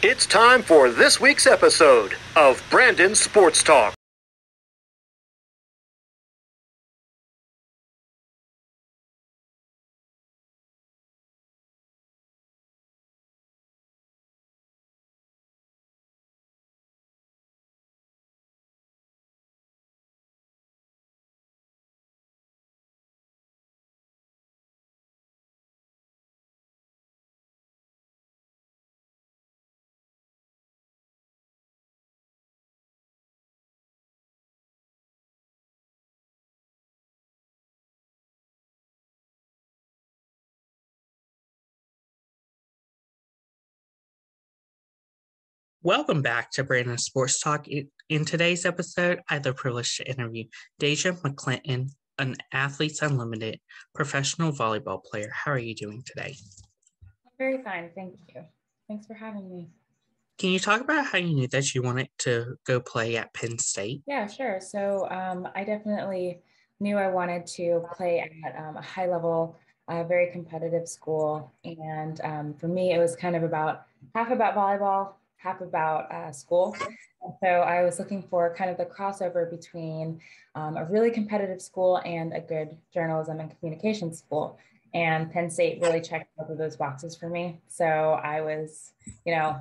It's time for this week's episode of Brandon's Sports Talk. Welcome back to Brandon's Sports Talk. In today's episode, I have the privilege to interview Deja McClendon, an Athletes Unlimited professional volleyball player. How are you doing today? Very fine, thank you. Thanks for having me. Can you talk about how you knew that you wanted to go play at Penn State? Yeah, sure. So I definitely knew I wanted to play at a high level, very competitive school. And for me, it was kind of about half about volleyball, half about school. And so I was looking for kind of the crossover between a really competitive school and a good journalism and communication school. And Penn State really checked both of those boxes for me. So I was,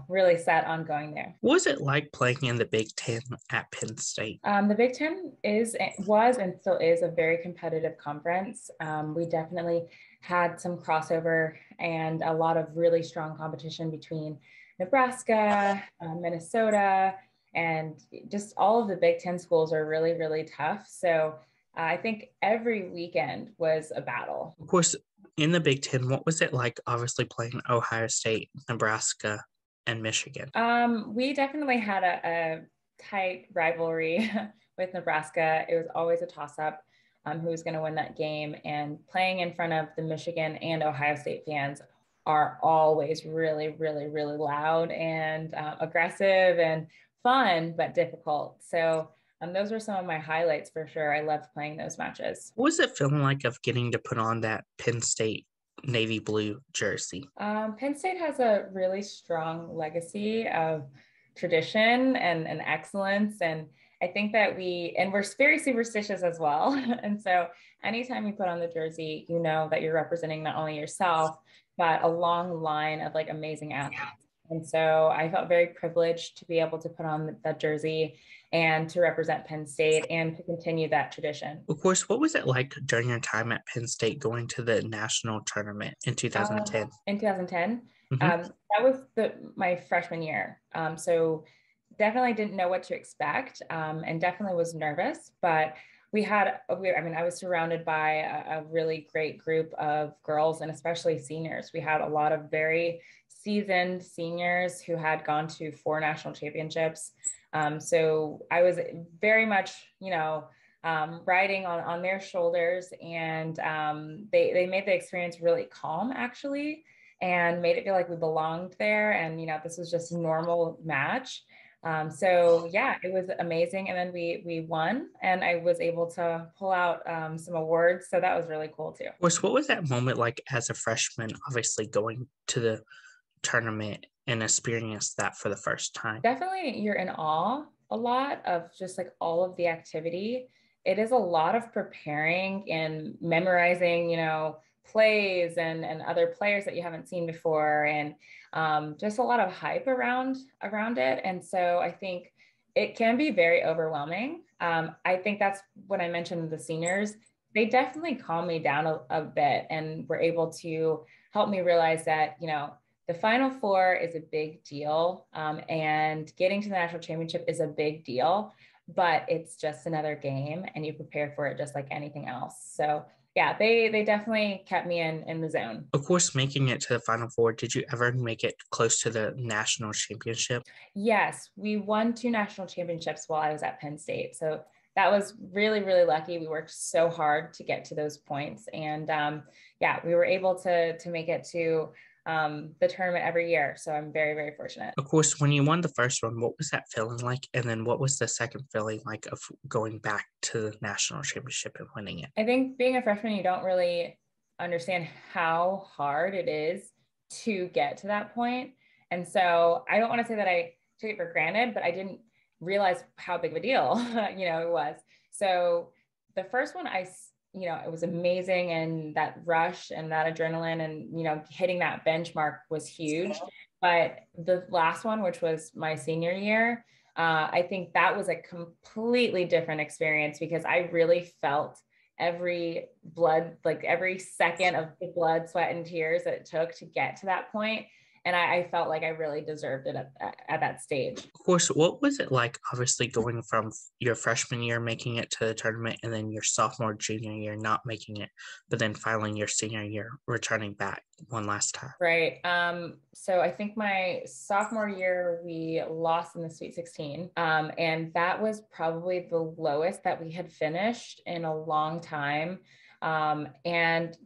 really set on going there. What was it like playing in the Big Ten at Penn State? The Big Ten was and still is a very competitive conference. We definitely had some crossover and a lot of really strong competition between Nebraska, Minnesota, and just all of the Big Ten schools are really, really tough. So I think every weekend was a battle. Of course, in the Big Ten, what was it like obviously playing Ohio State, Nebraska, and Michigan? We definitely had a tight rivalry with Nebraska. It was always a toss-up who was going to win that game. And playing in front of the Michigan and Ohio State fans are always really, really, really loud and aggressive and fun, but difficult. So those were some of my highlights for sure. I loved playing those matches. What was it feeling like of getting to put on that Penn State navy blue jersey? Penn State has a really strong legacy of tradition and excellence. And I think that we're very superstitious as well. And so anytime you put on the jersey, you know that you're representing not only yourself, but a long line of like amazing athletes. And so I felt very privileged to be able to put on that jersey and to represent Penn State and to continue that tradition. Of course, what was it like during your time at Penn State going to the national tournament in 2010? In 2010, Mm-hmm. that was my freshman year. So definitely didn't know what to expect and definitely was nervous, but I was surrounded by a really great group of girls and especially seniors. We had a lot of very seasoned seniors who had gone to 4 national championships. So I was very much, riding on their shoulders, and they made the experience really calm actually, and made it feel like we belonged there. And, this was just a normal match. So yeah, it was amazing. And then we won and I was able to pull out some awards. So that was really cool too. Of course, what was that moment like as a freshman, obviously going to the tournament and experience that for the first time? Definitely you're in awe a lot of just like all of the activity. It is a lot of preparing and memorizing, plays and other players that you haven't seen before, and just a lot of hype around it. And so I think it can be very overwhelming. I think that's what I mentioned, the seniors, they definitely calmed me down a bit and were able to help me realize that, the Final Four is a big deal, and getting to the national championship is a big deal, but it's just another game and you prepare for it just like anything else. So yeah, they definitely kept me in the zone. Of course, making it to the Final Four, did you ever make it close to the national championship? Yes, we won 2 national championships while I was at Penn State. So that was really, really lucky. We worked so hard to get to those points. And yeah, we were able to make it to the tournament every year. So I'm very, very fortunate. Of course, when you won the first one, what was that feeling like? And then what was the second feeling like of going back to the national championship and winning it? I think being a freshman, you don't really understand how hard it is to get to that point. And so I don't want to say that I took it for granted, but I didn't realize how big of a deal, it was. So the first one, it was amazing. And that rush and that adrenaline and, hitting that benchmark was huge. But the last one, which was my senior year, I think that was a completely different experience because I really felt every second of the blood, sweat, and tears that it took to get to that point. And I felt like I really deserved it at that stage. Of course, what was it like, obviously, going from your freshman year, making it to the tournament, and then your sophomore, junior year, not making it, but then finally your senior year, returning back one last time? Right. So I think my sophomore year, we lost in the Sweet 16. And that was probably the lowest that we had finished in a long time. And,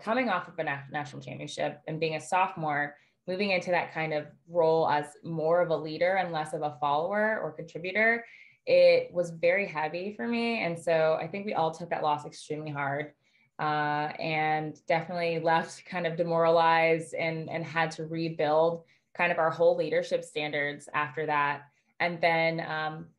coming off of a national championship and being a sophomore, moving into that kind of role as more of a leader and less of a follower or contributor, it was very heavy for me. And so I think we all took that loss extremely hard. And definitely left kind of demoralized and had to rebuild kind of our whole leadership standards after that. And then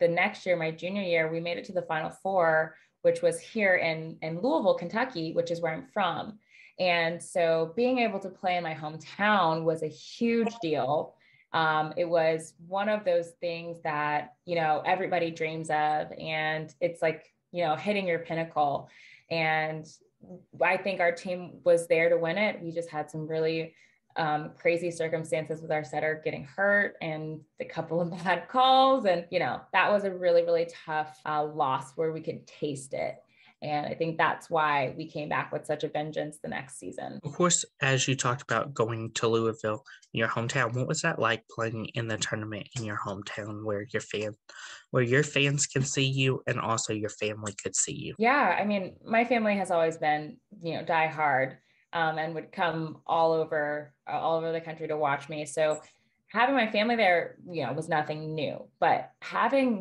the next year, my junior year, we made it to the Final Four, which was here in Louisville, Kentucky, which is where I'm from. And so being able to play in my hometown was a huge deal. It was one of those things that, everybody dreams of, and it's like, hitting your pinnacle. And I think our team was there to win it. We just had some really crazy circumstances with our setter getting hurt and a couple of bad calls. And, that was a really, really tough loss where we could taste it. And I think that's why we came back with such a vengeance the next season. Of course, as you talked about going to Louisville, your hometown, what was that like playing in the tournament in your hometown where your fans can see you and also your family could see you? Yeah, I mean, my family has always been, die hard and would come all over the country to watch me. So having my family there, was nothing new, but having,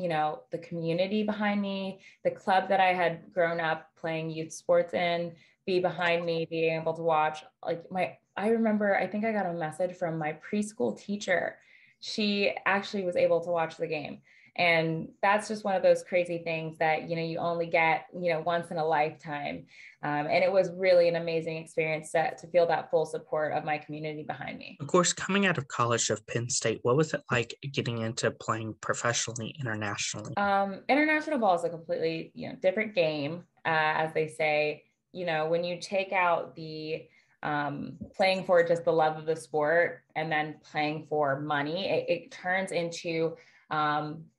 the community behind me, the club that I had grown up playing youth sports in, be behind me, being able to watch, I remember, I think I got a message from my preschool teacher. She actually was able to watch the game. And that's just one of those crazy things that, you only get, once in a lifetime. And it was really an amazing experience to feel that full support of my community behind me. Of course, coming out of college of Penn State, what was it like getting into playing professionally, internationally? International ball is a completely, different game, as they say. When you take out the playing for just the love of the sport and then playing for money, it turns into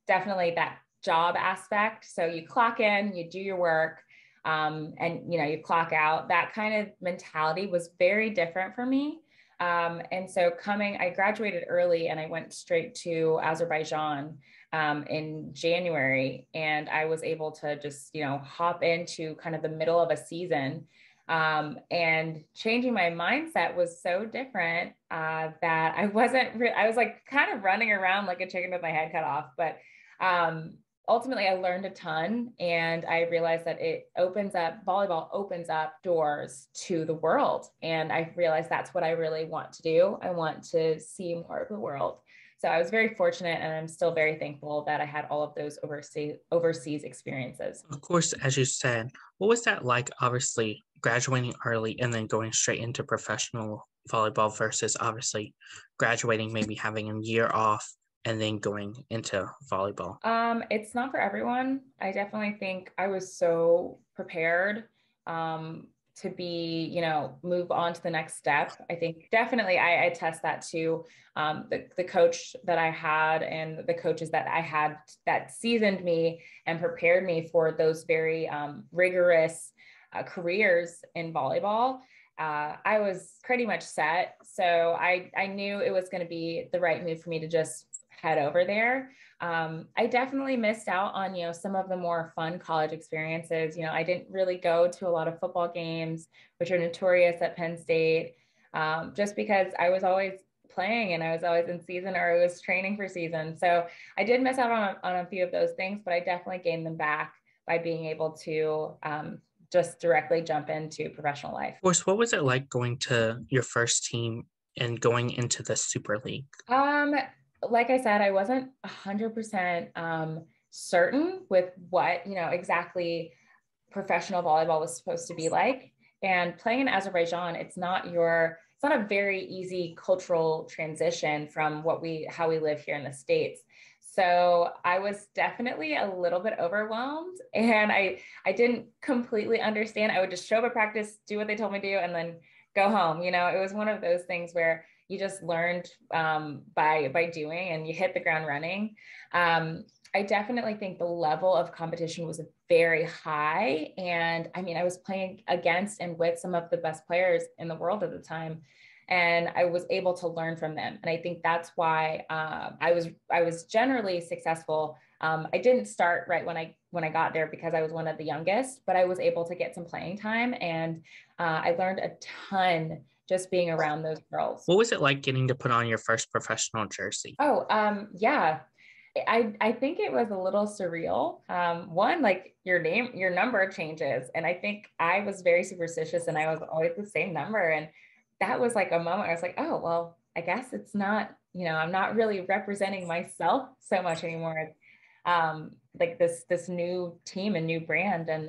definitely that job aspect. So you clock in, you do your work, and you clock out. That kind of mentality was very different for me. And so I graduated early and I went straight to Azerbaijan in January, and I was able to just, hop into kind of the middle of a season. And changing my mindset was so different that I was like kind of running around like a chicken with my head cut off. But ultimately, I learned a ton, and I realized that volleyball opens up doors to the world. And I realized that's what I really want to do. I want to see more of the world. So I was very fortunate, and I'm still very thankful that I had all of those overseas experiences. Of course, as you said, what was that like, obviously, graduating early and then going straight into professional volleyball versus obviously graduating, maybe having a year off and then going into volleyball? It's not for everyone. I definitely think I was so prepared to be, move on to the next step. I think definitely I attest that to the coach that I had and the coaches that I had that seasoned me and prepared me for those very rigorous careers in volleyball. I was pretty much set. So I knew it was going to be the right move for me to just head over there. I definitely missed out on, some of the more fun college experiences. I didn't really go to a lot of football games, which are notorious at Penn State, just because I was always playing and I was always in season or I was training for season. So I did miss out on a few of those things, but I definitely gained them back by being able to just directly jump into professional life. Of course, what was it like going to your first team and going into the Super League? Like I said, I wasn't 100% certain with what, exactly professional volleyball was supposed to be like. And playing in Azerbaijan, it's not a very easy cultural transition from how we live here in the States. So I was definitely a little bit overwhelmed, and I didn't completely understand. I would just show up at practice, do what they told me to do, and then go home. It was one of those things where you just learned by doing, and you hit the ground running. I definitely think the level of competition was very high. And I mean, I was playing against and with some of the best players in the world at the time, and I was able to learn from them. And I think that's why I was generally successful. I didn't start right when I got there because I was one of the youngest, but I was able to get some playing time, and I learned a ton just being around those girls. What was it like getting to put on your first professional jersey? Oh, yeah. I think it was a little surreal. One, like your number changes. And I think I was very superstitious, and I was always the same number. And that was like a moment I was like, oh, well, I guess it's not, I'm not really representing myself so much anymore. Like this new team and new brand. And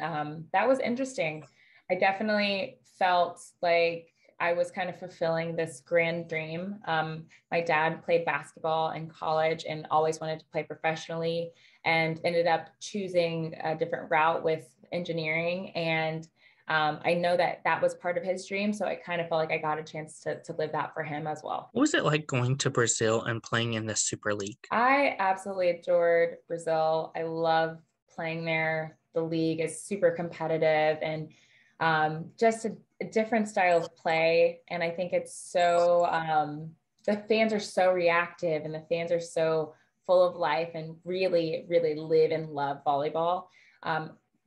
that was interesting. I definitely felt like I was kind of fulfilling this grand dream. My dad played basketball in college and always wanted to play professionally, and ended up choosing a different route with engineering. And I know that was part of his dream. So I kind of felt like I got a chance to live that for him as well. What was it like going to Brazil and playing in the Super League? I absolutely adored Brazil. I love playing there. The league is super competitive, and just a different style of play. And I think it's so, the fans are so reactive, and the fans are so full of life and really, really live and love volleyball.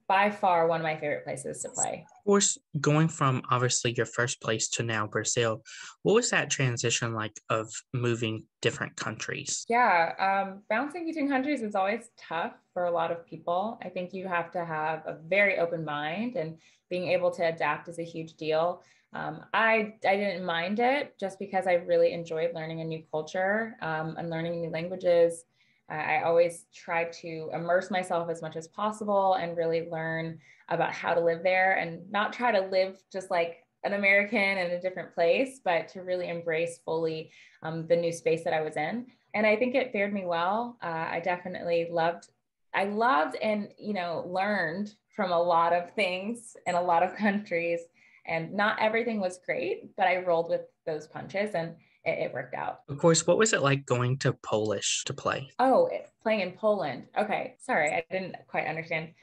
By far one of my favorite places to play. Of course, going from obviously your first place to now Brazil, what was that transition like of moving different countries? Yeah, bouncing between countries is always tough for a lot of people. I think you have to have a very open mind, and being able to adapt is a huge deal. I didn't mind it just because I really enjoyed learning a new culture and learning new languages. I always try to immerse myself as much as possible and really learn about how to live there, and not try to live just like an American in a different place, but to really embrace fully the new space that I was in. And I think it fared me well. I definitely loved and, learned from a lot of things in a lot of countries, and not everything was great, but I rolled with those punches, and it worked out. Of course, what was it like going to Polish to play? Oh, playing in Poland. Okay, sorry, I didn't quite understand.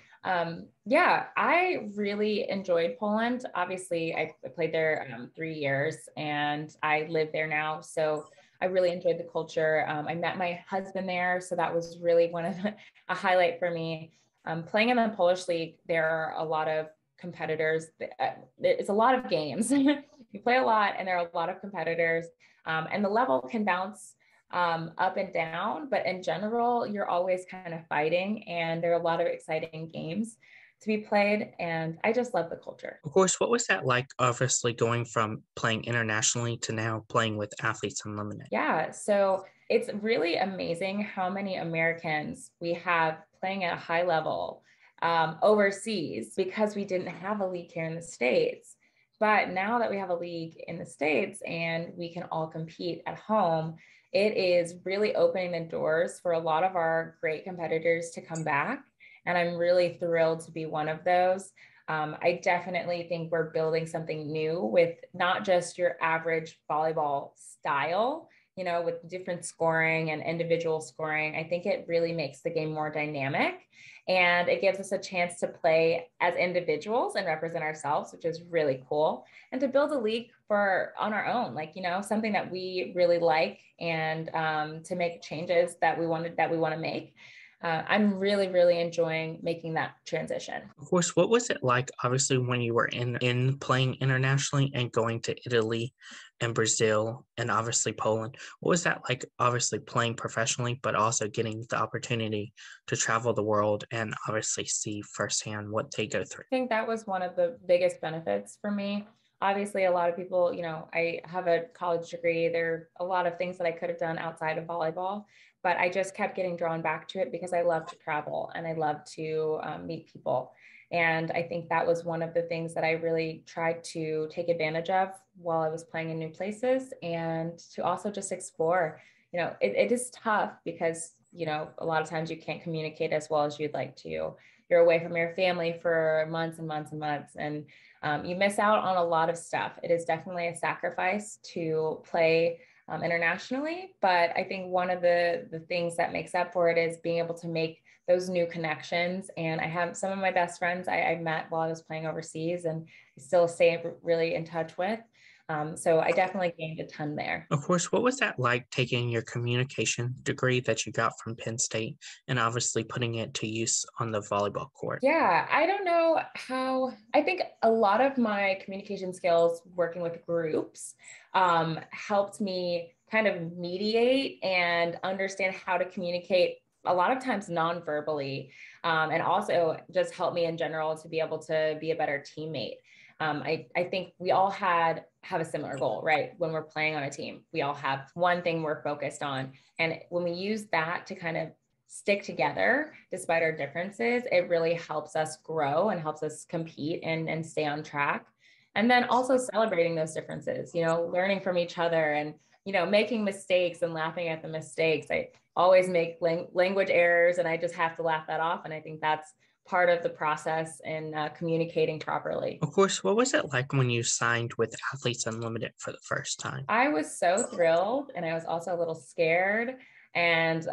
Yeah, I really enjoyed Poland. Obviously, I played there 3 years, and I live there now. So I really enjoyed the culture. I met my husband there, so that was really a highlight for me. Playing in the Polish league, there are a lot of competitors. It's a lot of games. You play a lot, and there are a lot of competitors, and the level can bounce up and down, but in general, you're always kind of fighting, and there are a lot of exciting games to be played, and I just love the culture. Of course, what was that like, obviously going from playing internationally to now playing with Athletes Unlimited? Yeah, so it's really amazing how many Americans we have playing at a high level overseas, because we didn't have a league here in the States. But now that we have a league in the States and we can all compete at home, it is really opening the doors for a lot of our great competitors to come back. And I'm really thrilled to be one of those. I definitely think we're building something new with not just your average volleyball style, with different scoring and individual scoring. I think it really makes the game more dynamic, and it gives us a chance to play as individuals and represent ourselves, which is really cool. And to build a league on our own, something that we really like, and to make changes that we want to make. I'm really, really enjoying making that transition. Of course, what was it like, obviously, when you were in playing internationally and going to Italy and Brazil and obviously Poland? What was that like, obviously playing professionally, but also getting the opportunity to travel the world and obviously see firsthand what they go through? I think that was one of the biggest benefits for me. obviously a lot of people, I have a college degree. There are a lot of things that I could have done outside of volleyball, but I just kept getting drawn back to it because I love to travel and I love to meet people. And I think that was one of the things that I really tried to take advantage of while I was playing in new places, and to also just explore. It is tough because, a lot of times you can't communicate as well as you'd like to. You're away from your family for months and months and months, and you miss out on a lot of stuff. It is definitely a sacrifice to play internationally, but I think one of the things that makes up for it is being able to make those new connections. And I have some of my best friends I met while I was playing overseas, and I still stay really in touch with. So I definitely gained a ton there. Of course, what was that like taking your communication degree that you got from Penn State and obviously putting it to use on the volleyball court? Yeah, I don't know how, I think a lot of my communication skills working with groups helped me kind of mediate and understand how to communicate a lot of times non-verbally, and also just help me in general to be able to be a better teammate. I think we all have a similar goal, right? When we're playing on a team, we all have one thing we're focused on. And when we use that to kind of stick together, despite our differences, it really helps us grow and helps us compete and stay on track. And then also celebrating those differences, learning from each other and, making mistakes and laughing at the mistakes. I always make language errors, and I just have to laugh that off. And I think that's part of the process in communicating properly. Of course, what was it like when you signed with Athletes Unlimited for the first time? I was so thrilled, and I was also a little scared and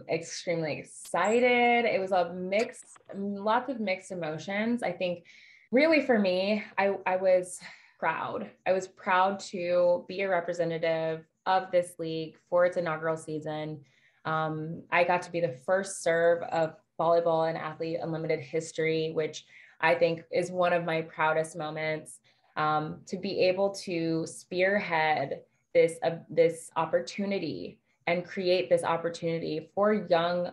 extremely excited. It was lots of mixed emotions. I think really for me, I was proud. I was proud to be a representative of this league for its inaugural season. I got to be the first serve of volleyball and Athlete Unlimited history, which I think is one of my proudest moments. To be able to spearhead this opportunity and create this opportunity for young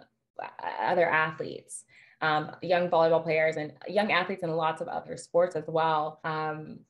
other athletes, young volleyball players and young athletes in lots of other sports as well.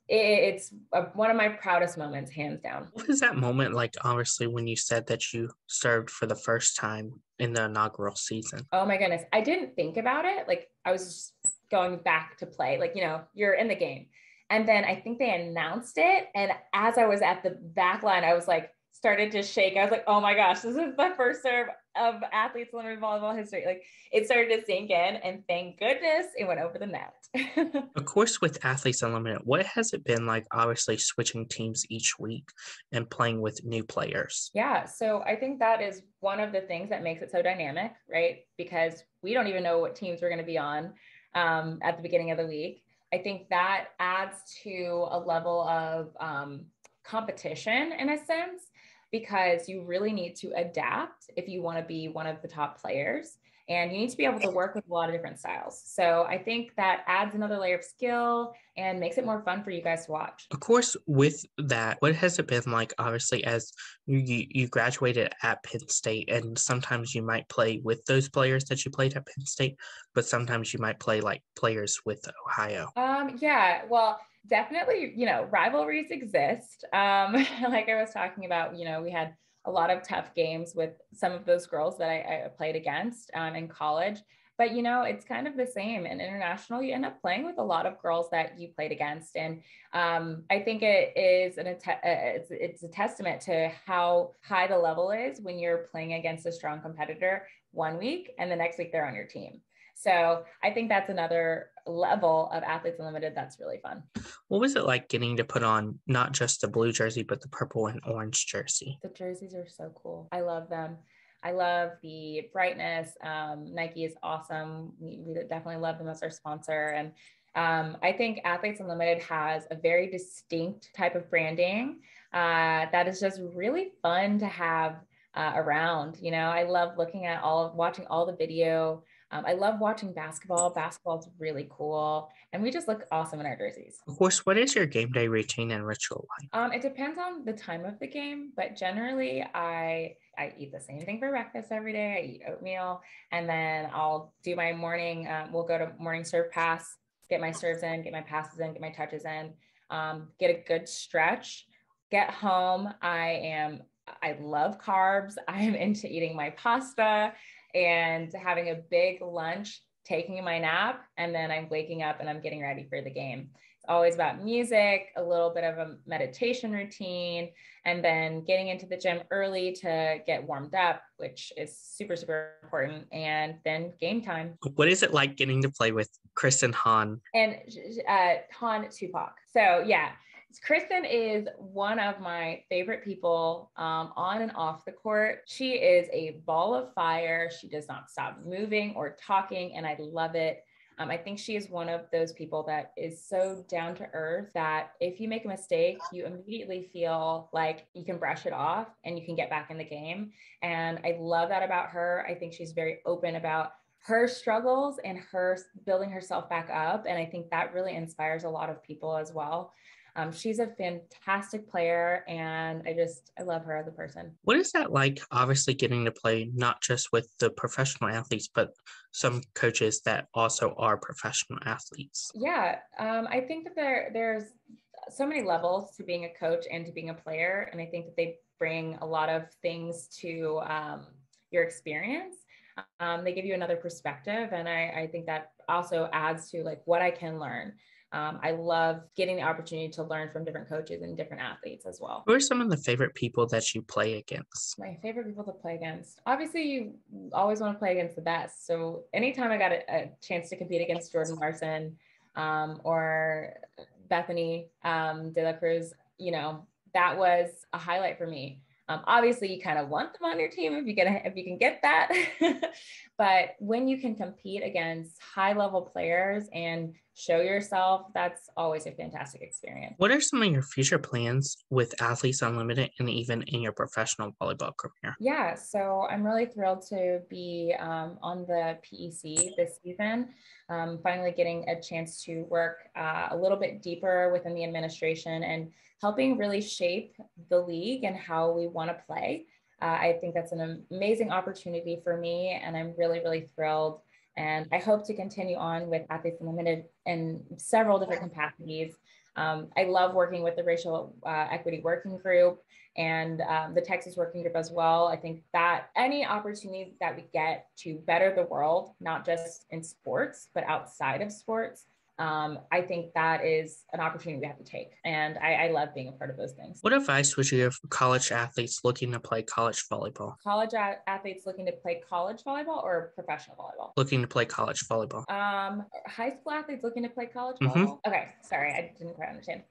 It's one of my proudest moments, hands down. What was that moment like, obviously, when you said that you served for the first time in the inaugural season? Oh my goodness. I didn't think about it. Like I was just going back to play, like, you're in the game. And then I think they announced it. And as I was at the back line, I was like, started to shake. I was like, oh my gosh, this is the first serve of Athletes Unlimited volleyball history. Like it started to sink in, and thank goodness it went over the net. Of course, with Athletes Unlimited, what has it been like, obviously, switching teams each week and playing with new players? Yeah, so I think that is one of the things that makes it so dynamic, right? Because we don't even know what teams we're going to be on at the beginning of the week. I think that adds to a level of competition in a sense, because you really need to adapt if you want to be one of the top players, and you need to be able to work with a lot of different styles. So I think that adds another layer of skill and makes it more fun for you guys to watch. Of course, with that, what has it been like, obviously, as you graduated at Penn State, and sometimes you might play with those players that you played at Penn State, but sometimes you might play like players with Ohio? Yeah, well, definitely, rivalries exist. Like I was talking about, we had a lot of tough games with some of those girls that I played against in college. But, it's kind of the same. In international, you end up playing with a lot of girls that you played against. And I think it is it's a testament to how high the level is when you're playing against a strong competitor one week and the next week they're on your team. So I think that's another level of Athletes Unlimited that's really fun. What was it like getting to put on not just the blue jersey, but the purple and orange jersey? The jerseys are so cool. I love them. I love the brightness. Nike is awesome. We definitely love them as our sponsor. And I think Athletes Unlimited has a very distinct type of branding that is just really fun to have around. I love looking at watching all the video. I love watching basketball. Basketball is really cool. And we just look awesome in our jerseys. Of course, what is your game day routine and ritual like? It depends on the time of the game, but generally I eat the same thing for breakfast every day. I eat oatmeal, and then I'll do my morning. We'll go to morning serve pass, get my serves in, get my passes in, get my touches in. get a good stretch, get home. I love carbs. I am into eating my pasta and having a big lunch, taking my nap, and then I'm waking up and I'm getting ready for the game. It's always about music, a little bit of a meditation routine, and then getting into the gym early to get warmed up, which is super, super important. And then game time. What is it like getting to play with Kristen Hahn? And Han Tupac. So yeah, Kristen is one of my favorite people on and off the court. She is a ball of fire. She does not stop moving or talking, and I love it. I think she is one of those people that is so down to earth that if you make a mistake, you immediately feel like you can brush it off and you can get back in the game. And I love that about her. I think she's very open about her struggles and her building herself back up. And I think that really inspires a lot of people as well. She's a fantastic player, and I love her as a person. What is that like, obviously getting to play not just with the professional athletes, but some coaches that also are professional athletes? Yeah, I think that there's so many levels to being a coach and to being a player. And I think that they bring a lot of things to your experience. They give you another perspective. And I think that also adds to like what I can learn. I love getting the opportunity to learn from different coaches and different athletes as well. Who are some of the favorite people that you play against? My favorite people to play against. Obviously, you always want to play against the best. So anytime I got a chance to compete against Jordan Larson or Bethany De La Cruz, that was a highlight for me. Obviously, you kind of want them on your team if you can get that. But when you can compete against high-level players and show yourself, that's always a fantastic experience. What are some of your future plans with Athletes Unlimited and even in your professional volleyball career? Yeah, so I'm really thrilled to be on the PEC this season, finally getting a chance to work a little bit deeper within the administration and helping really shape the league and how we want to play. I think that's an amazing opportunity for me, and I'm really, really thrilled. And I hope to continue on with Athletes Unlimited in several different capacities. I love working with the Racial Equity Working Group and the Texas Working Group as well. I think that any opportunity that we get to better the world, not just in sports, but outside of sports, I think that is an opportunity we have to take. And I love being a part of those things. What advice would you give college athletes looking to play college volleyball? College athletes looking to play college volleyball or professional volleyball? Looking to play college volleyball. High school athletes looking to play college volleyball? Okay, sorry, I didn't quite understand.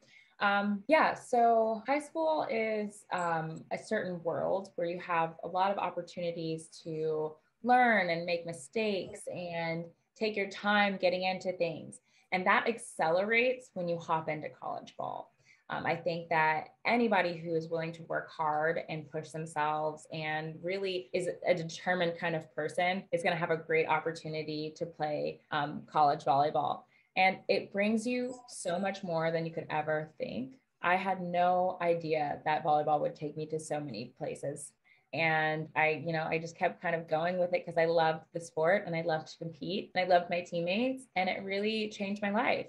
Yeah, so high school is a certain world where you have a lot of opportunities to learn and make mistakes and take your time getting into things. And that accelerates when you hop into college ball. I think that anybody who is willing to work hard and push themselves and really is a determined kind of person is going to have a great opportunity to play college volleyball. And it brings you so much more than you could ever think. I had no idea that volleyball would take me to so many places. And I just kept kind of going with it because I loved the sport and I loved to compete and I loved my teammates, and it really changed my life.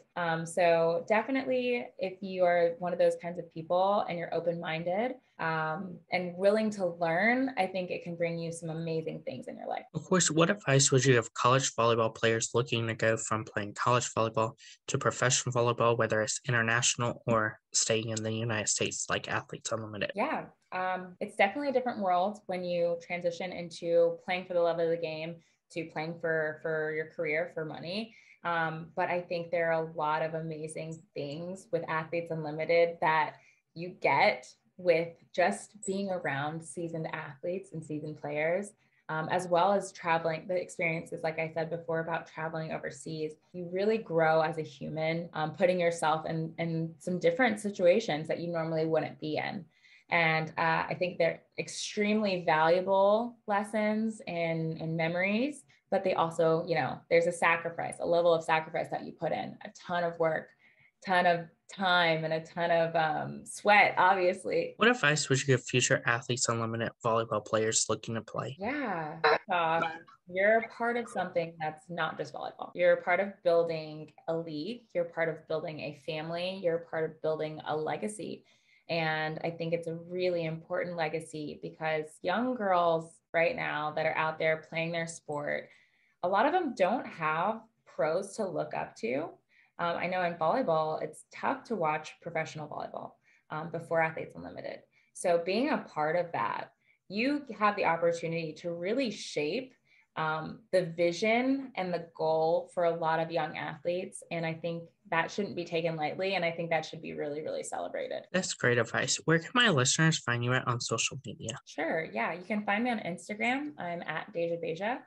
So definitely, if you are one of those kinds of people and you're open-minded and willing to learn, I think it can bring you some amazing things in your life. Of course, what advice would you give college volleyball players looking to go from playing college volleyball to professional volleyball, whether it's international or staying in the United States like Athletes Unlimited? Yeah. It's definitely a different world when you transition into playing for the love of the game to playing for your career, for money. But I think there are a lot of amazing things with Athletes Unlimited that you get with just being around seasoned athletes and seasoned players, as well as traveling, the experiences, like I said before, about traveling overseas. You really grow as a human, putting yourself in some different situations that you normally wouldn't be in. And I think they're extremely valuable lessons and memories, but they also, there's a level of sacrifice that you put in, a ton of work, ton of time and a ton of sweat, obviously. What advice would you give future Athletes Unlimited volleyball players looking to play? Yeah, you're a part of something that's not just volleyball. You're a part of building a league. You're part of building a family. You're a part of building a legacy. And I think it's a really important legacy because young girls right now that are out there playing their sport, a lot of them don't have pros to look up to. I know in volleyball, it's tough to watch professional volleyball before Athletes Unlimited. So being a part of that, you have the opportunity to really shape the vision and the goal for a lot of young athletes. And I think that shouldn't be taken lightly. And I think that should be really, really celebrated. That's great advice. Where can my listeners find you at on social media? Sure. Yeah. You can find me on Instagram. I'm at Deja.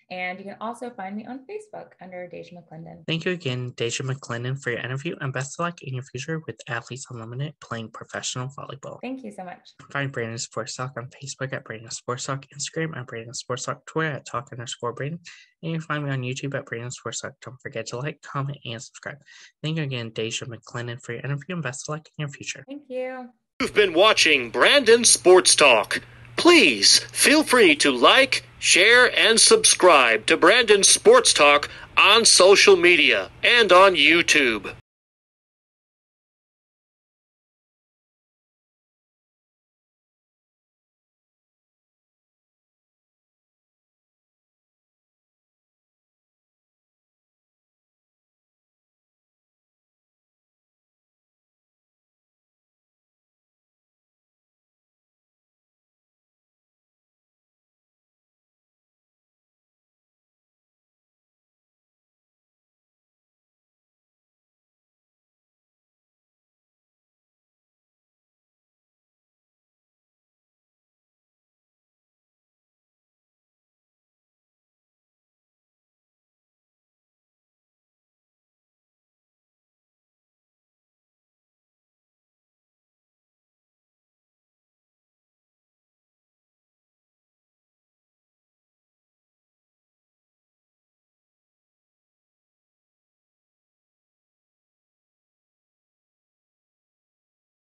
And you can also find me on Facebook under Deja McClendon. Thank you again, Deja McClendon, for your interview, and best of luck in your future with Athletes Unlimited playing professional volleyball. Thank you so much. Find Brandon Sports Talk on Facebook at Brandon Sports Talk, Instagram at Brandon Sports Talk, Twitter at Talk_Brandon, and you can find me on YouTube at Brandon Sports Talk. Don't forget to like, comment, and subscribe. Thank you again, Deja McClendon, for your interview, and best of luck in your future. Thank you. You've been watching Brandon Sports Talk. Please feel free to like, share, and subscribe to Brandon Sports Talk on social media and on YouTube.